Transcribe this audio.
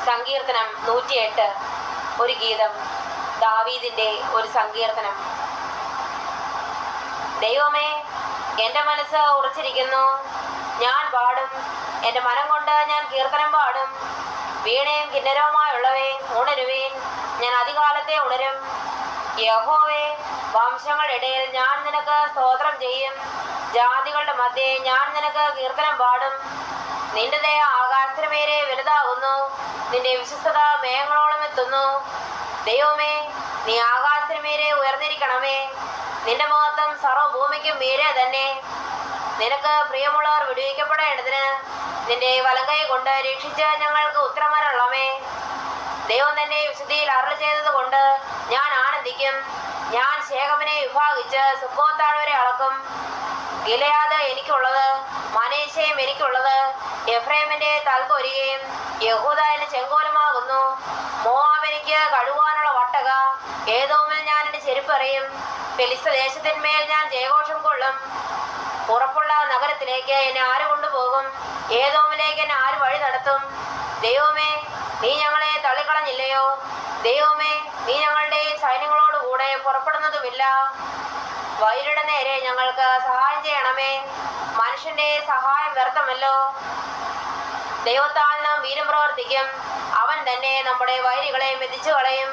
സങ്കീർത്തനം 108 ഒരു ഗീതം, ദാവീദിന്റെ ഒരു സങ്കീർത്തനം. ദൈവമേ, എൻ്റെ മനസ്സ് ഉറച്ചിരിക്കുന്നു, ഞാൻ പാടും, എൻ്റെ മനം കൊണ്ട് ഞാൻ കീർത്തനം പാടും. വീണയും കിന്നരവുമായുള്ളവേ, ഉണരുവേൻ, ഞാൻ അതികാലത്തെ ഉണരും. യഹോവേ, വംശങ്ങളുടെ ഇടയിൽ ഞാൻ നിനക്ക് സ്തോത്രം ചെയ്യും, ജാതികളുടെ മധ്യേ ഞാൻ നിനക്ക് കീർത്തനം പാടും. നിന്റെ ദയ ആകാശത്തിനുമേലെ വലുതാകുന്നു, നിന്റെ വിശ്വസ്തത മേഘങ്ങളോളം എത്തുന്നു. ദൈവമേ, നീ ആകാശത്തിനുമേലെ ഉയർന്നിരിക്കണമേ, നിന്റെ മഹത്വം സർവ്വഭൂമിക്കും മീരെ തന്നെ. നിനക്ക് പ്രിയമുള്ളവർ വിടുവിക്കപ്പെടേണ്ടതിന് നിന്റെ വലങ്കൈ കൊണ്ട് രക്ഷിച്ച് ഞങ്ങൾക്ക് ഉത്തരമരുളണമേ. ദൈവം തന്നെ വിശുദ്ധിയിൽ അരുളി ചെയ്തത് കൊണ്ട് ഞാൻ ആനന്ദിക്കും. ഞാൻ ശേഖമിനെ വിഭാഗിച്ച് സുക്കോത്താഴ്വരെ അളക്കും. ഗിലെയാദ് എനിക്കുള്ളത്, മനേശയും എനിക്കുള്ളത്. എഫ്രൈമിന്റെ തൽക്കൊരികയും യഹൂദ എന്റെ ചെങ്കോലുമാകുന്നു. മോവാബ് എനിക്ക് കഴുകുവാനുള്ള വട്ടക. ഏദോമിൽ ഞാൻ എന്റെ ചെരുപ്പറിയും. ഫെലിസ്ത ദേശത്തിന്മേൽ ഞാൻ ജയഘോഷം കൊള്ളും. ഉറപ്പുള്ള നഗരത്തിലേക്ക് എന്നെ ആര് കൊണ്ടുപോകും? ഏദോമിലേക്ക് എന്നെ ആര് വഴി നടത്തും? ദൈവമേ, നീ ഞങ്ങളെ തള്ളിക്കളഞ്ഞില്ലയോ? ദൈവമേ, നീ ഞങ്ങളുടെ സൈന്യങ്ങളോടുകൂടെ പുറപ്പെടുന്നതുമില്ല. വൈരുടെ നേരെ ഞങ്ങൾക്ക് സഹായം ചെയ്യണമേ. മനുഷ്യന്റെ സഹായം വ്യർത്ഥമല്ലോ. ദൈവത്താൽ നാം വീര്യം പ്രവർത്തിക്കും. അവൻ തന്നെ നമ്മുടെ വൈരികളെ മെതിച്ചു കളയും.